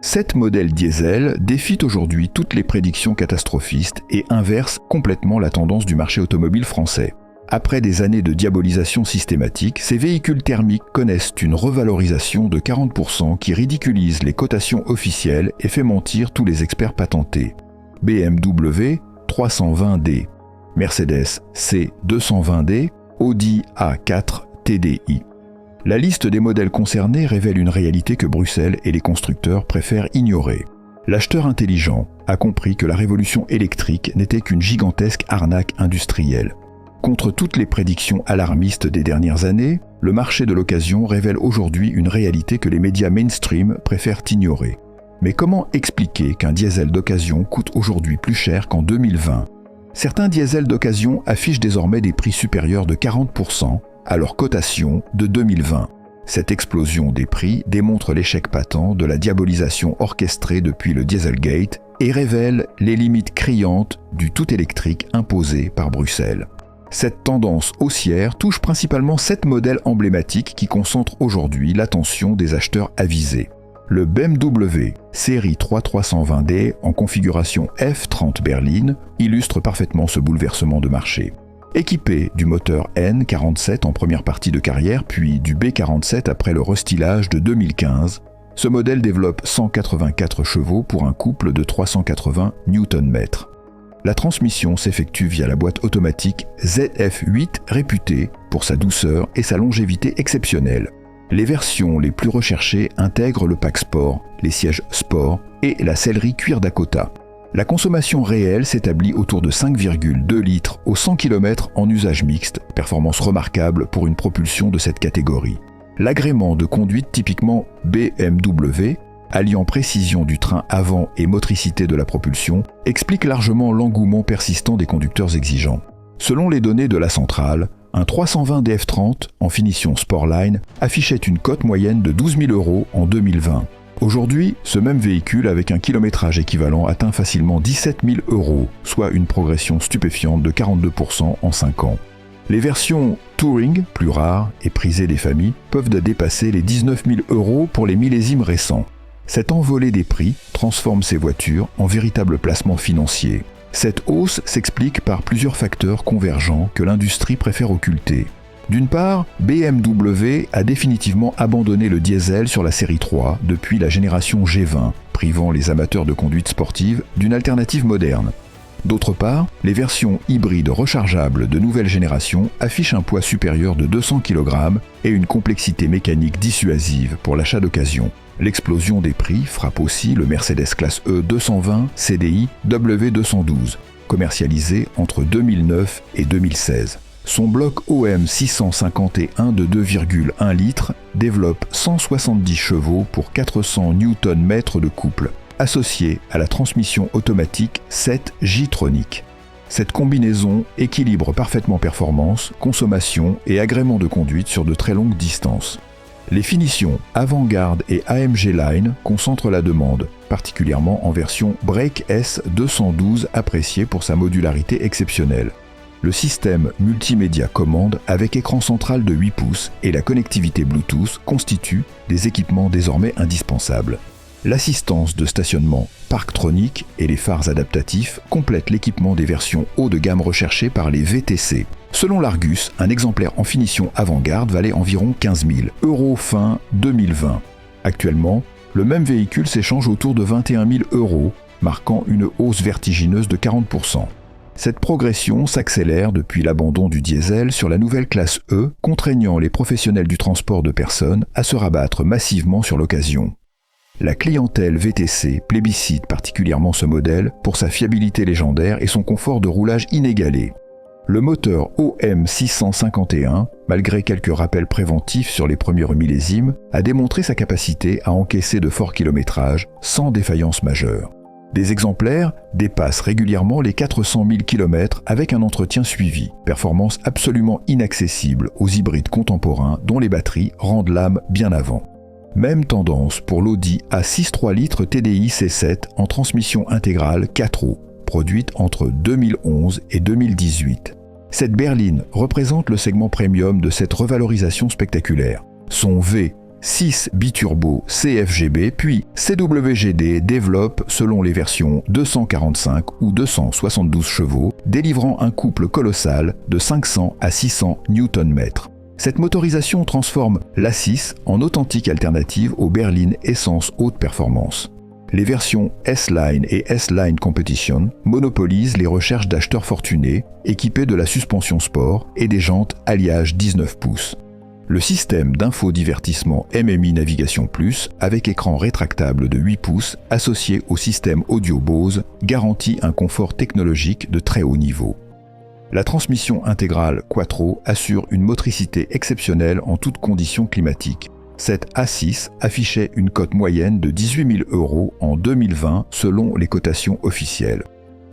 Sept modèles diesel défient aujourd'hui toutes les prédictions catastrophistes et inversent complètement la tendance du marché automobile français. Après des années de diabolisation systématique, ces véhicules thermiques connaissent une revalorisation de 40% qui ridiculise les cotations officielles et fait mentir tous les experts patentés. BMW 320d, Mercedes C220d, Audi A4 TDI. La liste des modèles concernés révèle une réalité que Bruxelles et les constructeurs préfèrent ignorer. L'acheteur intelligent a compris que la révolution électrique n'était qu'une gigantesque arnaque industrielle. Contre toutes les prédictions alarmistes des dernières années, le marché de l'occasion révèle aujourd'hui une réalité que les médias mainstream préfèrent ignorer. Mais comment expliquer qu'un diesel d'occasion coûte aujourd'hui plus cher qu'en 2020 ? Certains diesels d'occasion affichent désormais des prix supérieurs de 40% à leur cotation de 2020. Cette explosion des prix démontre l'échec patent de la diabolisation orchestrée depuis le Dieselgate et révèle les limites criantes du tout électrique imposé par Bruxelles. Cette tendance haussière touche principalement 7 modèles emblématiques qui concentrent aujourd'hui l'attention des acheteurs avisés. Le BMW série 3320D en configuration F30 berline illustre parfaitement ce bouleversement de marché. Équipé du moteur N47 en première partie de carrière, puis du B47 après le restylage de 2015, ce modèle développe 184 chevaux pour un couple de 380 Nm. La transmission s'effectue via la boîte automatique ZF8 réputée pour sa douceur et sa longévité exceptionnelle. Les versions les plus recherchées intègrent le pack sport, les sièges sport et la sellerie cuir Dakota. La consommation réelle s'établit autour de 5,2 litres au 100 km en usage mixte, performance remarquable pour une propulsion de cette catégorie. L'agrément de conduite typiquement BMW, alliant précision du train avant et motricité de la propulsion, explique largement l'engouement persistant des conducteurs exigeants. Selon les données de la centrale, un 320 DF30 en finition Sportline affichait une cote moyenne de 12 000 € en 2020. Aujourd'hui, ce même véhicule avec un kilométrage équivalent atteint facilement 17 000 €, soit une progression stupéfiante de 42% en 5 ans. Les versions Touring, plus rares et prisées des familles, peuvent dépasser les 19 000 € pour les millésimes récents. Cette envolée des prix transforme ces voitures en véritable placement financier. Cette hausse s'explique par plusieurs facteurs convergents que l'industrie préfère occulter. D'une part, BMW a définitivement abandonné le diesel sur la série 3 depuis la génération G20, privant les amateurs de conduite sportive d'une alternative moderne. D'autre part, les versions hybrides rechargeables de nouvelle génération affichent un poids supérieur de 200 kg et une complexité mécanique dissuasive pour l'achat d'occasion. L'explosion des prix frappe aussi le Mercedes classe E 220 CDI W212, commercialisé entre 2009 et 2016. Son bloc OM 651 de 2,1 litres développe 170 chevaux pour 400 Nm de couple, associé à la transmission automatique 7 J-Tronic. Cette combinaison équilibre parfaitement performance, consommation et agrément de conduite sur de très longues distances. Les finitions Avant-Garde et AMG Line concentrent la demande, particulièrement en version Break S 212 appréciée pour sa modularité exceptionnelle. Le système multimédia commande avec écran central de 8 pouces et la connectivité Bluetooth constituent des équipements désormais indispensables. L'assistance de stationnement Parktronic et les phares adaptatifs complètent l'équipement des versions haut de gamme recherchées par les VTC. Selon l'Argus, un exemplaire en finition avant-garde valait environ 15 000 € fin 2020. Actuellement, le même véhicule s'échange autour de 21 000 €, marquant une hausse vertigineuse de 40%. Cette progression s'accélère depuis l'abandon du diesel sur la nouvelle classe E, contraignant les professionnels du transport de personnes à se rabattre massivement sur l'occasion. La clientèle VTC plébiscite particulièrement ce modèle pour sa fiabilité légendaire et son confort de roulage inégalé. Le moteur OM 651, malgré quelques rappels préventifs sur les premiers millésimes, a démontré sa capacité à encaisser de forts kilométrages sans défaillance majeure. Des exemplaires dépassent régulièrement les 400 000 km avec un entretien suivi, performance absolument inaccessible aux hybrides contemporains dont les batteries rendent l'âme bien avant. Même tendance pour l'Audi A6 litres TDI C7 en transmission intégrale 4 roues, produite entre 2011 et 2018. Cette berline représente le segment premium de cette revalorisation spectaculaire. Son V 6 biturbo CFGB, puis CWGD développe selon les versions 245 ou 272 chevaux, délivrant un couple colossal de 500 à 600 Nm. Cette motorisation transforme l'A6 en authentique alternative aux berlines essence haute performance. Les versions S-Line et S-Line Competition monopolisent les recherches d'acheteurs fortunés, équipés de la suspension sport et des jantes alliage 19 pouces. Le système d'infodivertissement MMI Navigation Plus, avec écran rétractable de 8 pouces, associé au système audio Bose, garantit un confort technologique de très haut niveau. La transmission intégrale Quattro assure une motricité exceptionnelle en toutes conditions climatiques. Cette A6 affichait une cote moyenne de 18 000 € en 2020 selon les cotations officielles.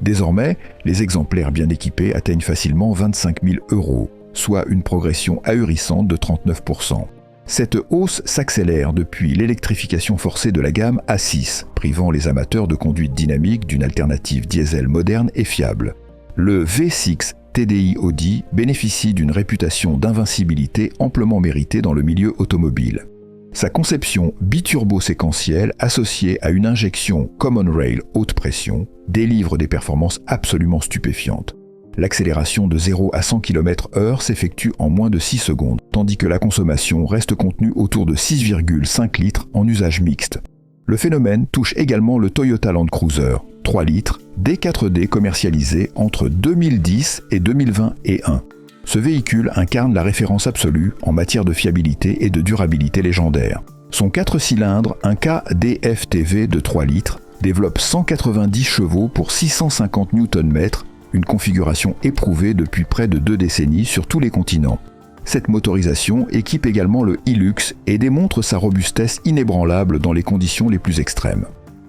Désormais, les exemplaires bien équipés atteignent facilement 25 000 €, soit une progression ahurissante de 39%. Cette hausse s'accélère depuis l'électrification forcée de la gamme A6, privant les amateurs de conduite dynamique d'une alternative diesel moderne et fiable. Le V6 TDI Audi bénéficie d'une réputation d'invincibilité amplement méritée dans le milieu automobile. Sa conception biturbo séquentielle associée à une injection Common Rail haute pression délivre des performances absolument stupéfiantes. L'accélération de 0 à 100 km/h s'effectue en moins de 6 secondes, tandis que la consommation reste contenue autour de 6,5 litres en usage mixte. Le phénomène touche également le Toyota Land Cruiser, 3 litres, D4D commercialisé entre 2010 et 2021. Ce véhicule incarne la référence absolue en matière de fiabilité et de durabilité légendaire. Son 4 cylindres, un KDF-TV de 3 litres, développe 190 chevaux pour 650 Nm, une configuration éprouvée depuis près de 2 décennies sur tous les continents. Cette motorisation équipe également le Hilux et démontre sa robustesse inébranlable dans les conditions les plus extrêmes.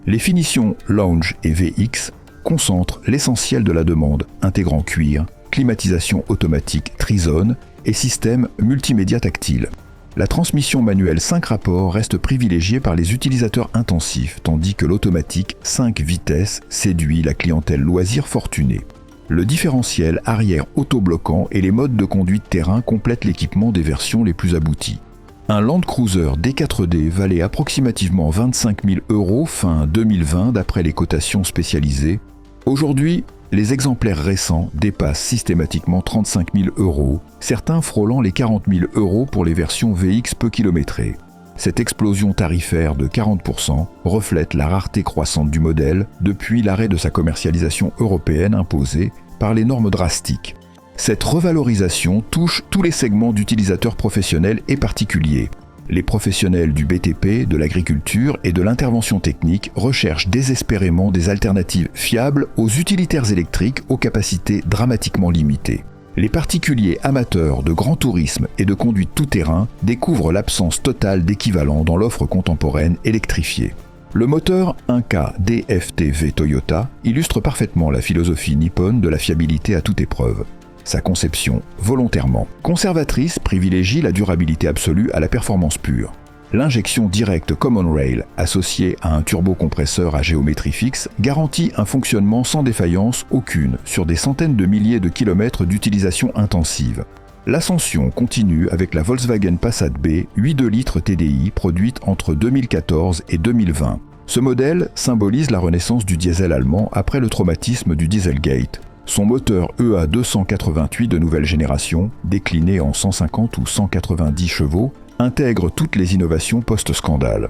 Les finitions Lounge et VX concentrent l'essentiel de la demande, intégrant cuir, climatisation automatique Trizone et système multimédia tactile. La transmission manuelle 5 rapports reste privilégiée par les utilisateurs intensifs, tandis que l'automatique 5 vitesses séduit la clientèle loisir fortunée. Le différentiel arrière autobloquant et les modes de conduite terrain complètent l'équipement des versions les plus abouties. Un Land Cruiser D4D valait approximativement 25 000 € fin 2020 d'après les cotations spécialisées. Aujourd'hui, les exemplaires récents dépassent systématiquement 35 000 €, certains frôlant les 40 000 € pour les versions VX peu kilométrées. Cette explosion tarifaire de 40% reflète la rareté croissante du modèle depuis l'arrêt de sa commercialisation européenne imposée par les normes drastiques. Cette revalorisation touche tous les segments d'utilisateurs professionnels et particuliers. Les professionnels du BTP, de l'agriculture et de l'intervention technique recherchent désespérément des alternatives fiables aux utilitaires électriques aux capacités dramatiquement limitées. Les particuliers amateurs de grand tourisme et de conduite tout-terrain découvrent l'absence totale d'équivalent dans l'offre contemporaine électrifiée. Le moteur 1K DFTV Toyota illustre parfaitement la philosophie nippone de la fiabilité à toute épreuve. Sa conception, volontairement conservatrice, privilégie la durabilité absolue à la performance pure. L'injection directe Common Rail, associée à un turbocompresseur à géométrie fixe, garantit un fonctionnement sans défaillance aucune sur des centaines de milliers de kilomètres d'utilisation intensive. L'ascension continue avec la Volkswagen Passat B 8,2 litres TDI produite entre 2014 et 2020. Ce modèle symbolise la renaissance du diesel allemand après le traumatisme du Dieselgate. Son moteur EA 288 de nouvelle génération, décliné en 150 ou 190 chevaux, intègre toutes les innovations post-scandale.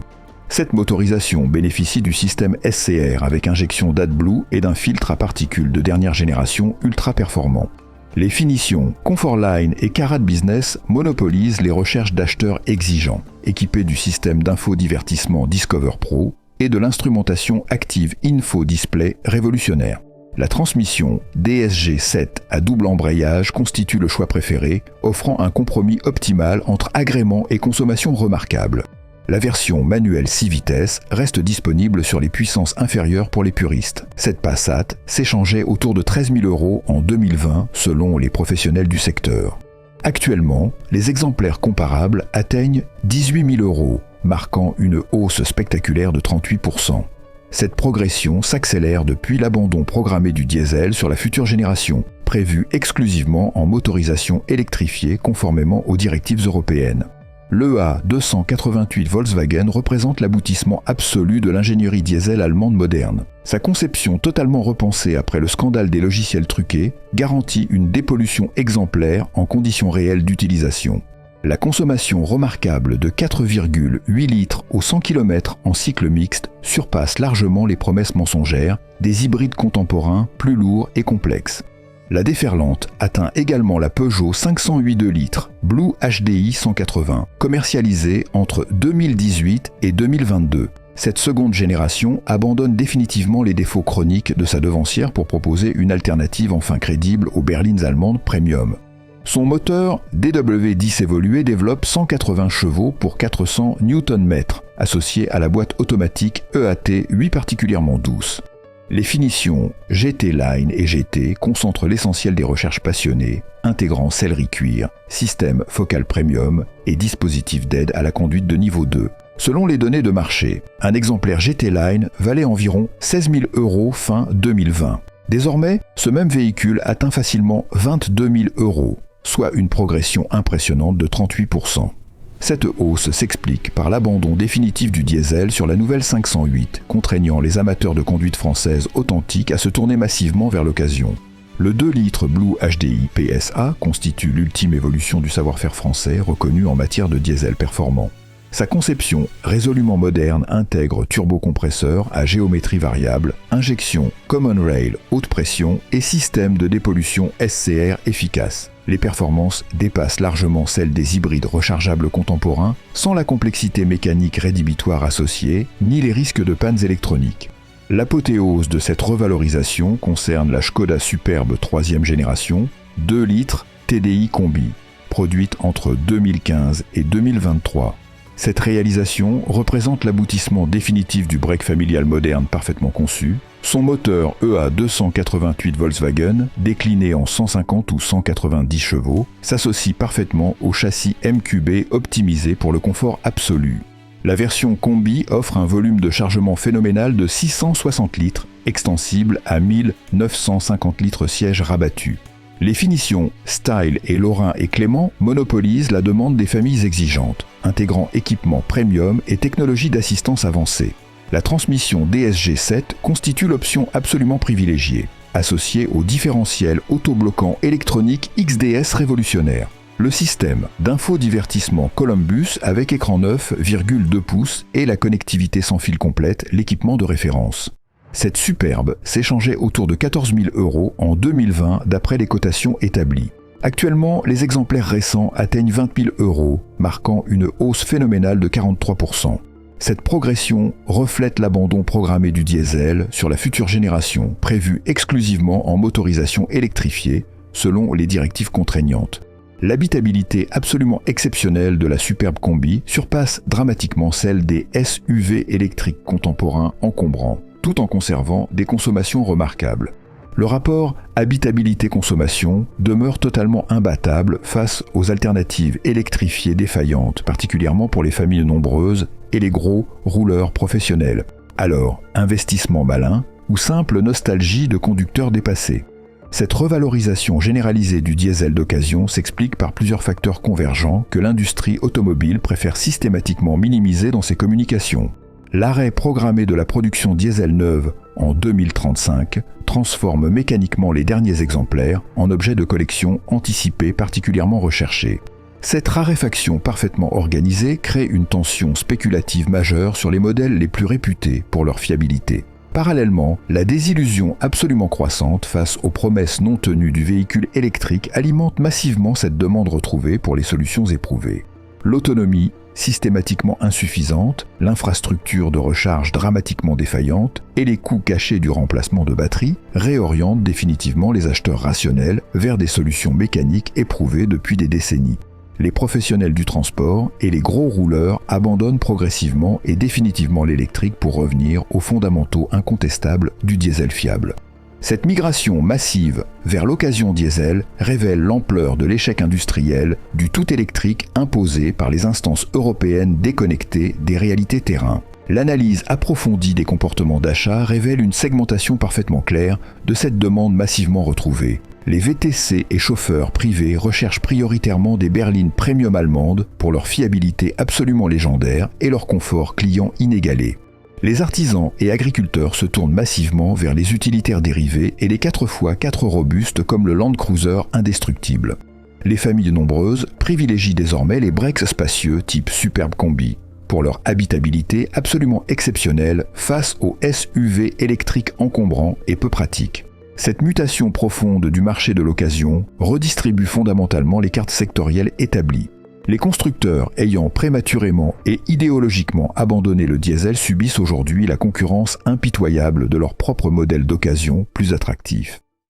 Cette motorisation bénéficie du système SCR avec injection d'AdBlue et d'un filtre à particules de dernière génération ultra performant. Les finitions Comfortline et Karat Business monopolisent les recherches d'acheteurs exigeants, équipés du système d'infodivertissement Discover Pro et de l'instrumentation active Info Display révolutionnaire. La transmission DSG7 à double embrayage constitue le choix préféré, offrant un compromis optimal entre agrément et consommation remarquable. La version manuelle 6 vitesses reste disponible sur les puissances inférieures pour les puristes. Cette Passat s'échangeait autour de 13 000 € en 2020 selon les professionnels du secteur. Actuellement, les exemplaires comparables atteignent 18 000 €, marquant une hausse spectaculaire de 38%. Cette progression s'accélère depuis l'abandon programmé du diesel sur la future génération, prévue exclusivement en motorisation électrifiée conformément aux directives européennes. L'EA 288 Volkswagen représente l'aboutissement absolu de l'ingénierie diesel allemande moderne. Sa conception totalement repensée après le scandale des logiciels truqués garantit une dépollution exemplaire en conditions réelles d'utilisation. La consommation remarquable de 4,8 litres au 100 km en cycle mixte surpasse largement les promesses mensongères des hybrides contemporains plus lourds et complexes. La déferlante atteint également la Peugeot 508 2 litres Blue HDI 180, commercialisée entre 2018 et 2022. Cette seconde génération abandonne définitivement les défauts chroniques de sa devancière pour proposer une alternative enfin crédible aux berlines allemandes premium. Son moteur DW10 évolué développe 180 chevaux pour 400 Nm, associé à la boîte automatique EAT 8 particulièrement douce. Les finitions GT Line et GT concentrent l'essentiel des recherches passionnées, intégrant sellerie cuir, système focal premium et dispositif d'aide à la conduite de niveau 2. Selon les données de marché, un exemplaire GT Line valait environ 16 000 € fin 2020. Désormais, ce même véhicule atteint facilement 22 000 €, soit une progression impressionnante de 38%. Cette hausse s'explique par l'abandon définitif du diesel sur la nouvelle 508, contraignant les amateurs de conduite française authentique à se tourner massivement vers l'occasion. Le 2 litres Blue HDI PSA constitue l'ultime évolution du savoir-faire français reconnu en matière de diesel performant. Sa conception résolument moderne intègre turbocompresseur à géométrie variable, injection Common Rail haute pression et système de dépollution SCR efficace. Les performances dépassent largement celles des hybrides rechargeables contemporains, sans la complexité mécanique rédhibitoire associée, ni les risques de pannes électroniques. L'apothéose de cette revalorisation concerne la Škoda Superbe 3e génération, 2 litres TDI Combi, produite entre 2015 et 2023. Cette réalisation représente l'aboutissement définitif du break familial moderne parfaitement conçu. Son moteur EA 288 Volkswagen, décliné en 150 ou 190 chevaux, s'associe parfaitement au châssis MQB optimisé pour le confort absolu. La version Combi offre un volume de chargement phénoménal de 660 litres, extensible à 1950 litres siège rabattu. Les finitions Style et Lorrain et Clément monopolisent la demande des familles exigeantes, intégrant équipements premium et technologies d'assistance avancée. La transmission DSG7 constitue l'option absolument privilégiée, associée au différentiel autobloquant électronique XDS révolutionnaire. Le système d'infodivertissement Columbus avec écran 9,2 pouces et la connectivité sans fil complète, l'équipement de référence. Cette superbe s'échangeait autour de 14 000 € en 2020 d'après les cotations établies. Actuellement, les exemplaires récents atteignent 20 000 €, marquant une hausse phénoménale de 43%. Cette progression reflète l'abandon programmé du diesel sur la future génération, prévue exclusivement en motorisation électrifiée, selon les directives contraignantes. L'habitabilité absolument exceptionnelle de la superbe combi surpasse dramatiquement celle des SUV électriques contemporains encombrants, tout en conservant des consommations remarquables. Le rapport habitabilité-consommation demeure totalement imbattable face aux alternatives électrifiées défaillantes, particulièrement pour les familles nombreuses et les gros rouleurs professionnels. Alors, investissement malin ou simple nostalgie de conducteurs dépassés? Cette revalorisation généralisée du diesel d'occasion s'explique par plusieurs facteurs convergents que l'industrie automobile préfère systématiquement minimiser dans ses communications. L'arrêt programmé de la production diesel neuve en 2035 transforme mécaniquement les derniers exemplaires en objets de collection anticipés particulièrement recherchés. Cette raréfaction parfaitement organisée crée une tension spéculative majeure sur les modèles les plus réputés pour leur fiabilité. Parallèlement, la désillusion absolument croissante face aux promesses non tenues du véhicule électrique alimente massivement cette demande retrouvée pour les solutions éprouvées. L'autonomie systématiquement insuffisante, l'infrastructure de recharge dramatiquement défaillante et les coûts cachés du remplacement de batteries réorientent définitivement les acheteurs rationnels vers des solutions mécaniques éprouvées depuis des décennies. Les professionnels du transport et les gros rouleurs abandonnent progressivement et définitivement l'électrique pour revenir aux fondamentaux incontestables du diesel fiable. Cette migration massive vers l'occasion diesel révèle l'ampleur de l'échec industriel du tout électrique imposé par les instances européennes déconnectées des réalités terrain. L'analyse approfondie des comportements d'achat révèle une segmentation parfaitement claire de cette demande massivement retrouvée. Les VTC et chauffeurs privés recherchent prioritairement des berlines premium allemandes pour leur fiabilité absolument légendaire et leur confort client inégalé. Les artisans et agriculteurs se tournent massivement vers les utilitaires dérivés et les 4x4 robustes comme le Land Cruiser indestructible. Les familles nombreuses privilégient désormais les breaks spacieux type Superbe Combi, pour leur habitabilité absolument exceptionnelle face aux SUV électriques encombrants et peu pratiques. Cette mutation profonde du marché de l'occasion redistribue fondamentalement les cartes sectorielles établies. Les constructeurs ayant prématurément et idéologiquement abandonné le diesel subissent aujourd'hui la concurrence impitoyable de leurs propres modèles d'occasion plus attractifs.